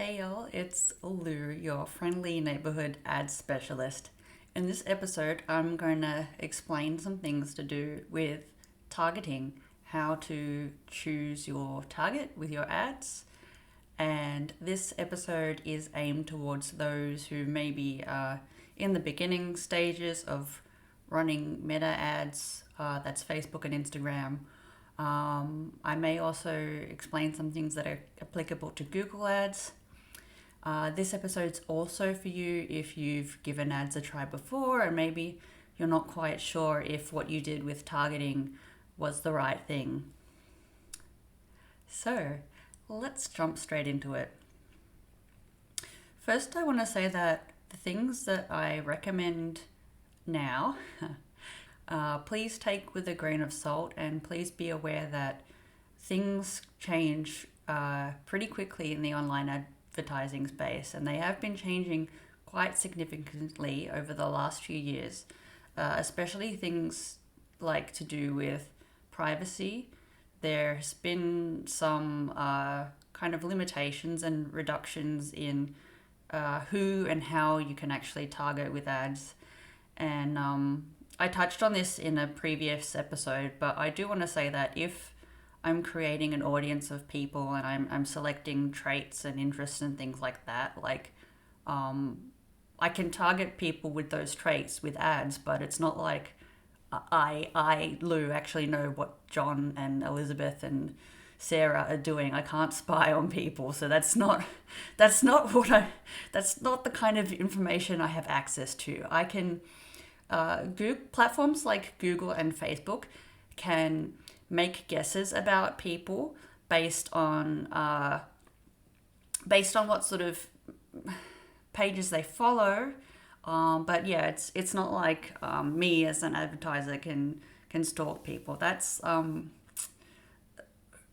Hey y'all, it's Lou, your friendly neighborhood ad specialist. In this episode, I'm going to explain some things to do with targeting, how to choose your target with your ads. And this episode is aimed towards those who maybe are in the beginning stages of running meta ads, that's Facebook and Instagram. I may also explain some things that are applicable to Google Ads. This episode's also for you if you've given ads a try before and maybe you're not quite sure if what you did with targeting was the right thing. So, let's jump straight into it. First, I want to say that the things that I recommend now, please take with a grain of salt, and please be aware that things change pretty quickly in the online advertising space, and they have been changing quite significantly over the last few years, especially things like to do with privacy. There's been some kind of limitations and reductions in who and how you can actually target with ads. And I touched on this in a previous episode, but I do want to say that if I'm creating an audience of people and I'm selecting traits and interests and things like that, I can target people with those traits with ads, but it's not like Lou, actually know what John and Elizabeth and Sarah are doing. I can't spy on people, so that's not what that's not the kind of information I have access to. I can Google platforms like Google and Facebook can make guesses about people based on what sort of pages they follow. But yeah, it's not like me as an advertiser can stalk people. That's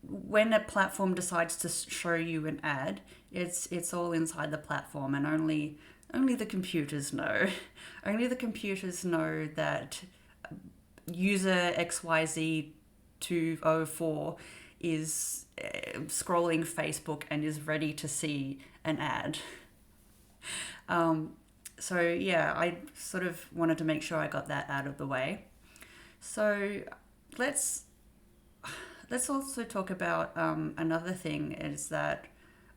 when a platform decides to show you an ad, it's all inside the platform, and only the computers know. Only the computers know that user XYZ204 is scrolling Facebook and is ready to see an ad. So yeah, I sort of wanted to make sure I got that out of the way. So let's let's also talk about another thing is that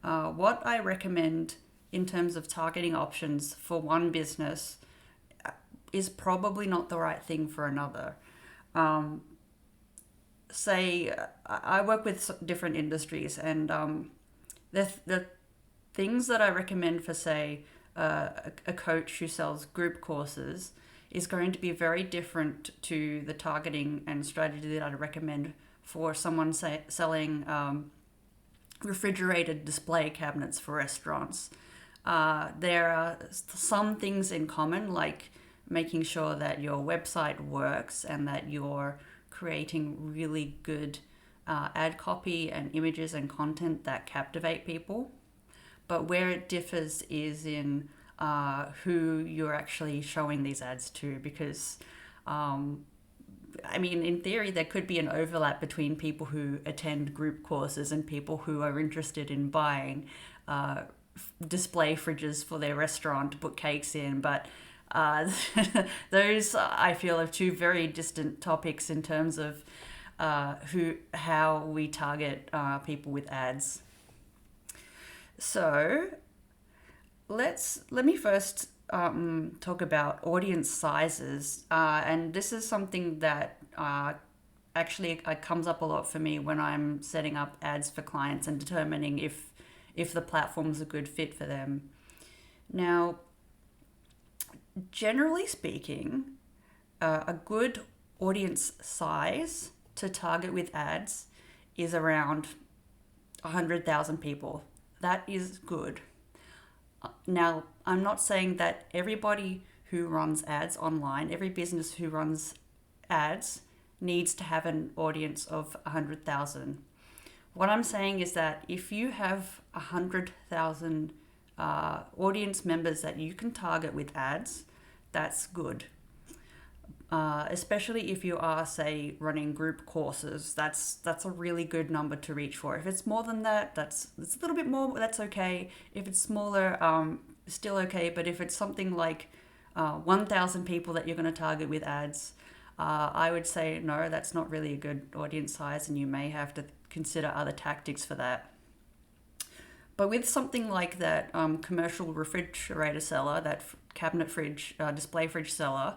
what I recommend in terms of targeting options for one business is probably not the right thing for another. Say I work with different industries, and the things that I recommend for, say, a coach who sells group courses is going to be very different to the targeting and strategy that I'd recommend for someone selling refrigerated display cabinets for restaurants. There are some things in common, like making sure that your website works and that you're creating really good ad copy and images and content that captivate people. But where it differs is in who you're actually showing these ads to, because I mean, in theory, there could be an overlap between people who attend group courses and people who are interested in buying display fridges for their restaurant to put cakes in. But those, I feel, are two very distant topics in terms of how we target people with ads. So let me first talk about audience sizes, and this is something that actually comes up a lot for me when I'm setting up ads for clients and determining if the platform's a good fit for them. Now, generally speaking, a good audience size to target with ads is around 100,000 people. That is good. Now, I'm not saying that everybody who runs ads online, every business who runs ads, needs to have an audience of 100,000. What I'm saying is that if you have 100,000 audience members that you can target with ads, that's good. especially if you are, say, running group courses. That's a really good number to reach for. If it's more than that, it's a little bit more. That's okay. If it's smaller, still okay. But if it's something like 1,000 people that you're going to target with ads, I would say no, that's not really a good audience size, and you may have to consider other tactics for that. But with something like that commercial refrigerator seller, that cabinet fridge, display fridge seller,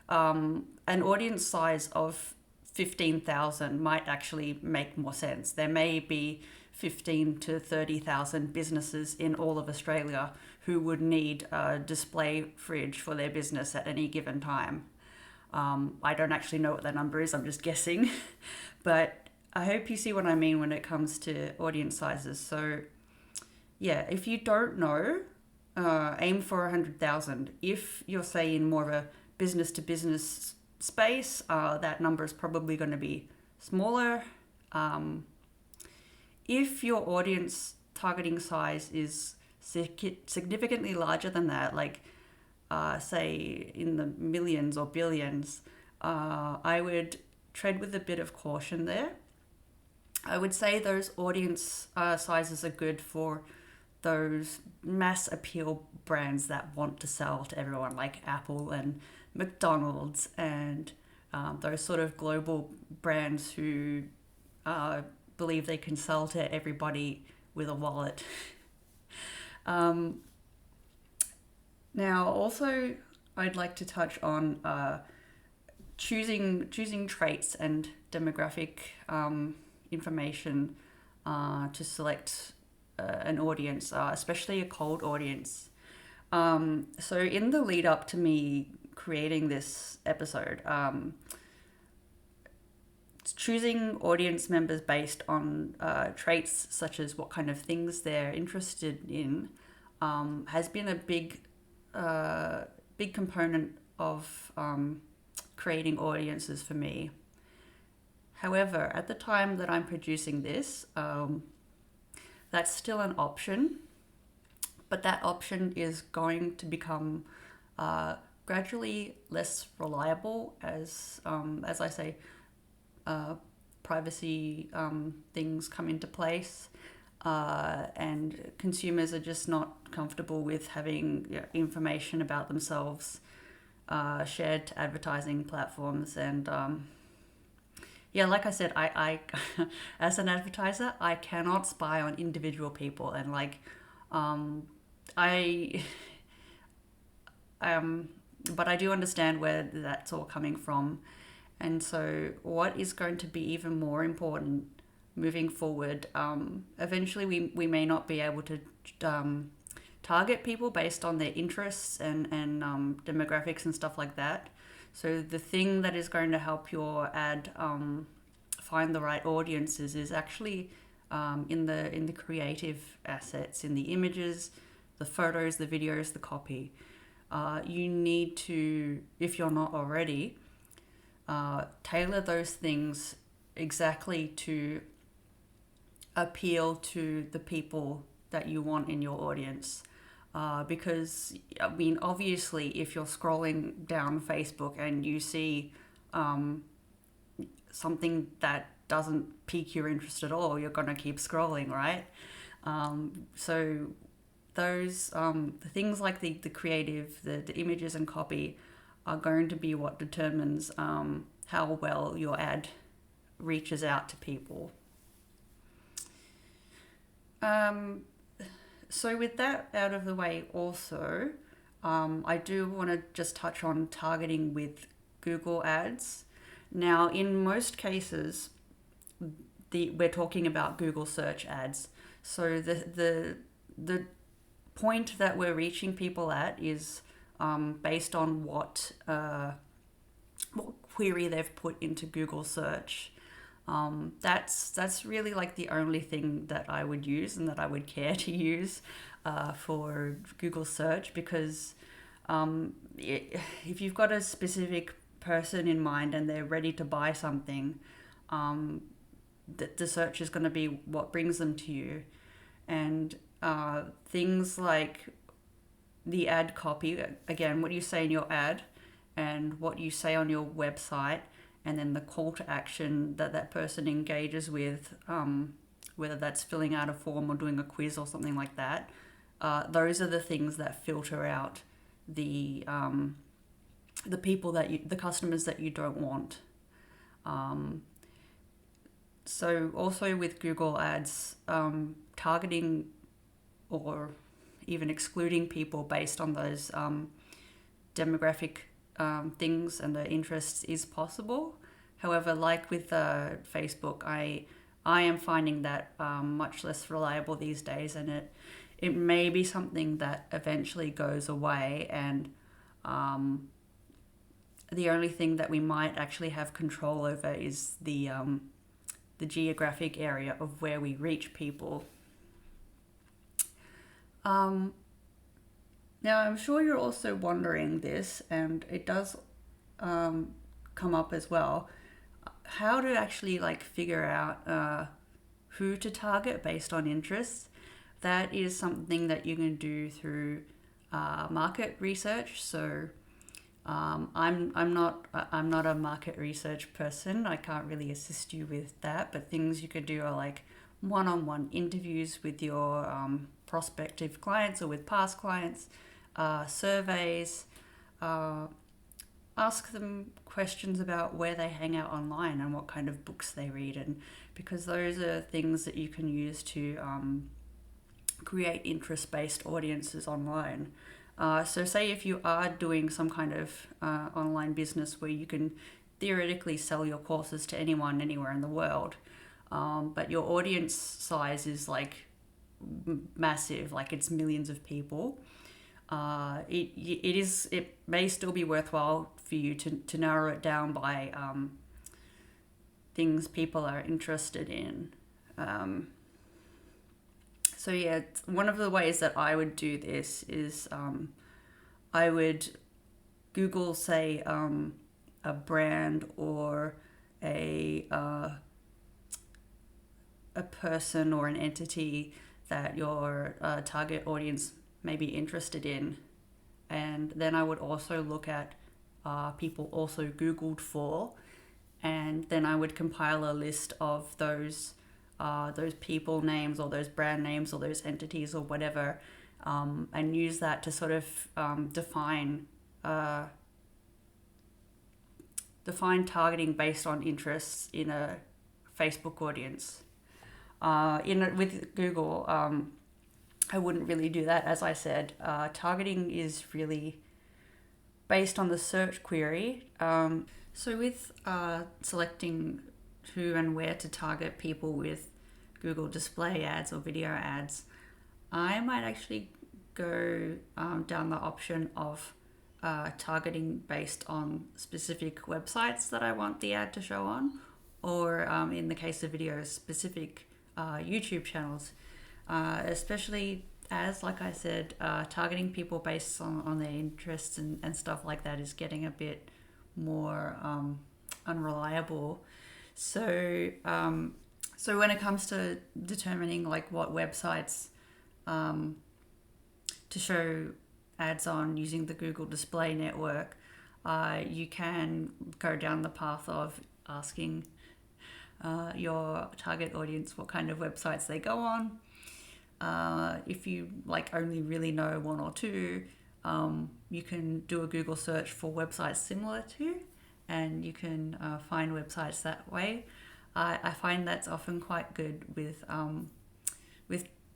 an audience size of 15,000 might actually make more sense. There may be 15 to 30,000 businesses in all of Australia who would need a display fridge for their business at any given time. I don't actually know what that number is, I'm just guessing. But I hope you see what I mean when it comes to audience sizes. So, yeah, if you don't know, aim for 100,000. If you're, say, in more of a business to business space, that number is probably going to be smaller. If your audience targeting size is significantly larger than that, like say in the millions or billions, I would tread with a bit of caution there. I would say those audience sizes are good for those mass appeal brands that want to sell to everyone, like Apple and McDonald's, and those sort of global brands who believe they can sell to everybody with a wallet. Now, also, I'd like to touch on choosing traits and demographic information to select an audience, especially a cold audience. So in the lead up to me creating this episode, choosing audience members based on traits such as what kind of things they're interested in has been a big component of creating audiences for me. However, at the time that I'm producing this, that's still an option, but that option is going to become gradually less reliable as I say, privacy things come into place, and consumers are just not comfortable with having information about themselves shared to advertising platforms. And like I said, I as an advertiser, I cannot spy on individual people, and but I do understand where that's all coming from. And so what is going to be even more important moving forward, eventually we may not be able to target people based on their interests and demographics and stuff like that. So the thing that is going to help your ad find the right audiences is actually in the creative assets, in the images, the photos, the videos, the copy. You need to, if you're not already, tailor those things exactly to appeal to the people that you want in your audience. Because, I mean, obviously, if you're scrolling down Facebook and you see something that doesn't pique your interest at all, you're going to keep scrolling, right? So those the things like the creative, the images and copy are going to be what determines how well your ad reaches out to people. So with that out of the way also, I do want to just touch on targeting with Google Ads. Now, in most cases, we're talking about Google search ads. So the point that we're reaching people at is based on what query they've put into Google search. That's really like the only thing that I would use and that I would care to use for Google search, because if you've got a specific person in mind and they're ready to buy something, the search is going to be what brings them to you. And things like the ad copy, again, what you say in your ad, and what you say on your website, and then the call to action that that person engages with, whether that's filling out a form or doing a quiz or something like that, those are the things that filter out the people the customers that you don't want. So also with Google Ads, targeting or even excluding people based on those demographic things and their interests is possible. However, like with Facebook, I am finding that much less reliable these days, and it may be something that eventually goes away, and the only thing that we might actually have control over is the geographic area of where we reach people. Now, I'm sure you're also wondering this, and it does come up as well, how to actually figure out who to target based on interests. That is something that you can do through market research. So I'm not a market research person. I can't really assist you with that. But things you could do are like one-on-one interviews with your prospective clients or with past clients, surveys, ask them questions about where they hang out online and what kind of books they read, and because those are things that you can use to create interest-based audiences online. So say if you are doing some kind of online business where you can theoretically sell your courses to anyone anywhere in the world, but your audience size is massive, it's millions of people, it may still be worthwhile for you to narrow it down by things people are interested in. So yeah, one of the ways that I would do this is I would Google, say, a brand or a person or an entity that your target audience may be interested in, and then I would also look at people also Googled for, and then I would compile a list of those people names or those brand names or those entities or whatever, and use that to sort of define targeting based on interests in a Facebook audience. With Google, I wouldn't really do that. As I said, targeting is really based on the search query. So with selecting who and where to target people with Google display ads or video ads, I might actually go down the option of targeting based on specific websites that I want the ad to show on, or in the case of videos, specific YouTube channels, especially as, like I said, targeting people based on their interests and stuff like that is getting a bit more unreliable. So when it comes to determining what websites to show ads on using the Google Display Network, you can go down the path of asking your target audience what kind of websites they go on. If you only really know one or two, you can do a Google search for websites similar to, and you can find websites that way. I find that's often quite good with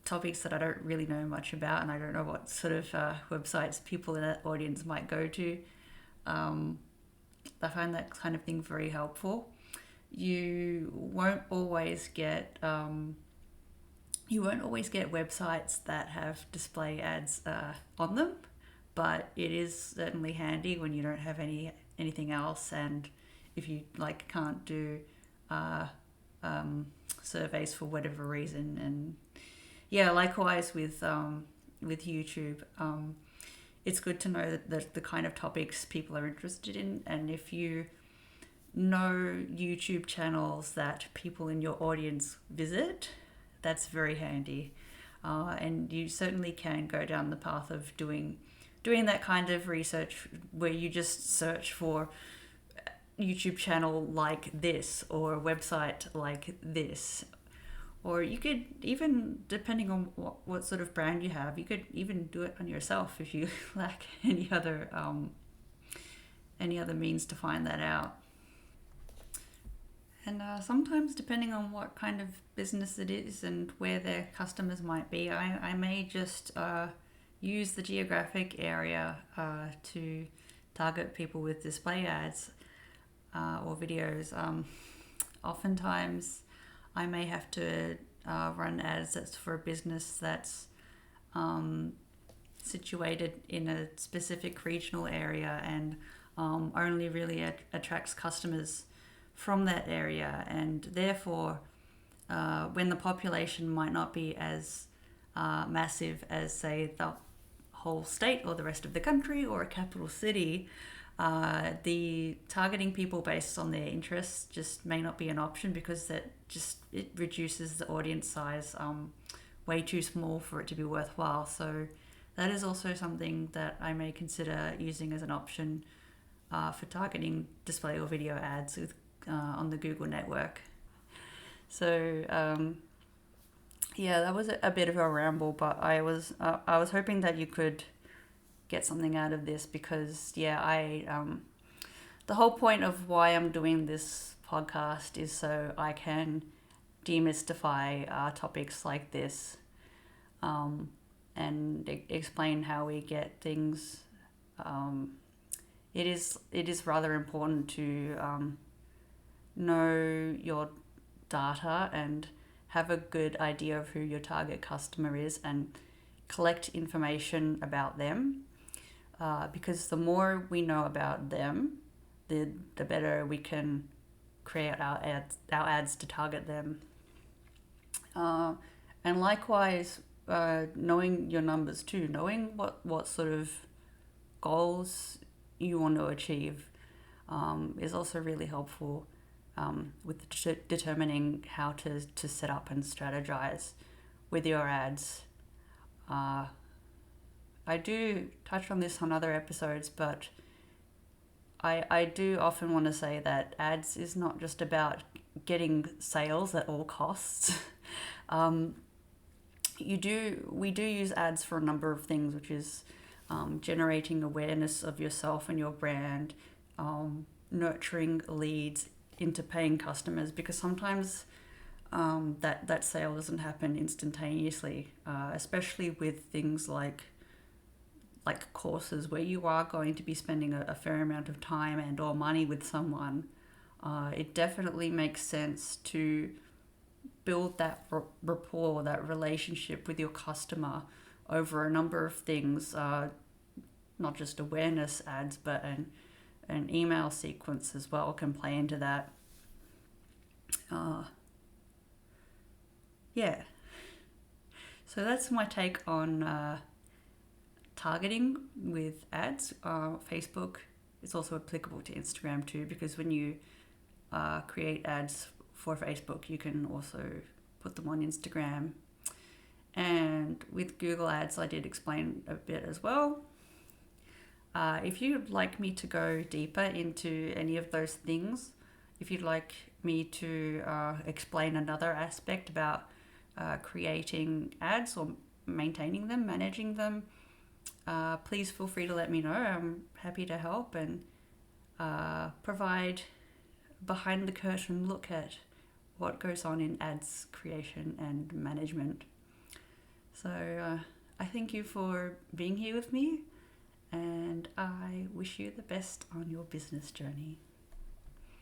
topics that I don't really know much about, and I don't know what sort of websites people in that audience might go to. I find that kind of thing very helpful. You won't always get websites that have display ads on them, but it is certainly handy when you don't have anything else, and if you can't do surveys for whatever reason. And yeah, likewise with YouTube, it's good to know that the kind of topics people are interested in, and if you know YouTube channels that people in your audience visit, that's very handy. And you certainly can go down the path of doing doing that kind of research where you just search for YouTube channel like this or a website like this. Or you could even, depending on what sort of brand you have, you could even do it on yourself if you lack any other means to find that out. And sometimes, depending on what kind of business it is and where their customers might be, I may just use the geographic area to target people with display ads or videos. Oftentimes, I may have to run ads that's for a business that's situated in a specific regional area and only really attracts customers from that area, and therefore when the population might not be as massive as, say, the whole state or the rest of the country or a capital city, the targeting people based on their interests just may not be an option, because it reduces the audience size way too small for it to be worthwhile. So that is also something that I may consider using as an option for targeting display or video ads on the Google network. So yeah, that was a bit of a ramble, but I was hoping that you could get something out of this, because the whole point of why I'm doing this podcast is so I can demystify topics like this, and explain how we get things. It is rather important to know your data and have a good idea of who your target customer is and collect information about them, because the more we know about them, the better we can create our ads to target them. And likewise, knowing your numbers too, knowing what sort of goals you want to achieve is also really helpful with determining how to set up and strategize with your ads. I do touch on this on other episodes, but I do often want to say that ads is not just about getting sales at all costs. We do use ads for a number of things, which is generating awareness of yourself and your brand, nurturing leads into paying customers, because sometimes that sale doesn't happen instantaneously, especially with things like courses where you are going to be spending a fair amount of time and or money with someone. It definitely makes sense to build that rapport, that relationship with your customer over a number of things, not just awareness ads, but an email sequence as well can play into that. Yeah. So that's my take on targeting with ads. Facebook is also applicable to Instagram too, because when you create ads for Facebook, you can also put them on Instagram. And with Google Ads, I did explain a bit as well. If you'd like me to go deeper into any of those things, if you'd like me to explain another aspect about creating ads or maintaining them, managing them, please feel free to let me know. I'm happy to help and provide behind the curtain look at what goes on in ads creation and management. So I thank you for being here with me, and I wish you the best on your business journey.